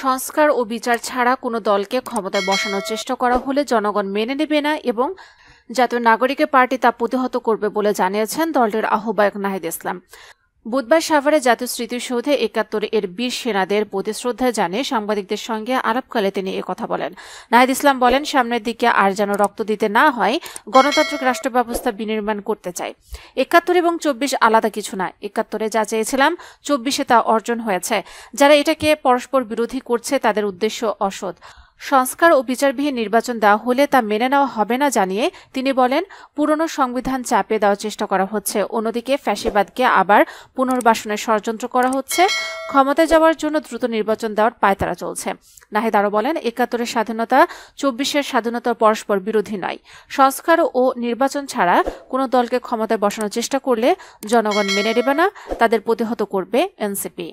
সংস্কার ও বিচার ছাড়া কোনো দলকে ক্ষমতায় বসানোর চেষ্টা করা হলে জনগণ মেনে নেবে না এবং জাতীয় নাগরিকের পার্টি তা প্রতিহত করবে বলে জানিয়েছেন দলটির আহ্বায়ক নাহিদ ইসলাম। বুধবার সাভারে জাতীয় স্মৃতিসৌধে ৭১ এর বীর সেনাদের প্রতি শ্রদ্ধা জানিয়ে সাংবাদিকদের সঙ্গে আলাপকালে তিনি কথা বলেন। নাহিদ ইসলাম বলেন, সামনের দিকে আর যেন রক্ত দিতে না হয়, গণতান্ত্রিক রাষ্ট্র ব্যবস্থা বিনির্মাণ করতে চাই। ৭১ এবং ২৪ আলাদা কিছু না। ৭১ যা চেয়েছিলাম ২৪ তা অর্জন হয়েছে। যারা এটাকে পরস্পর বিরোধী করছে তাদের উদ্দেশ্য অসৎ। সংস্কার ও বিচারবিহীন নির্বাচন দেওয়া হলে তা মেনে নেওয়া হবে না জানিয়ে তিনি বলেন, পুরনো সংবিধান চাপে দেওয়ার চেষ্টা করা হচ্ছে। অন্যদিকে ফ্যাসিবাদকে আবার পুনর্বাসনের ষড়যন্ত্র করা হচ্ছে। ক্ষমতায় যাওয়ার জন্য দ্রুত নির্বাচন দেওয়ার পায়তারা চলছে। নাহিদ আরও বলেন, ৭১ স্বাধীনতা ২৪ স্বাধীনতা পরস্পর বিরোধী নয়। সংস্কার ও নির্বাচন ছাড়া কোনো দলকে ক্ষমতায় বসানোর চেষ্টা করলে জনগণ মেনে নেবে না, তাদের প্রতিহত করবে এনসিপি।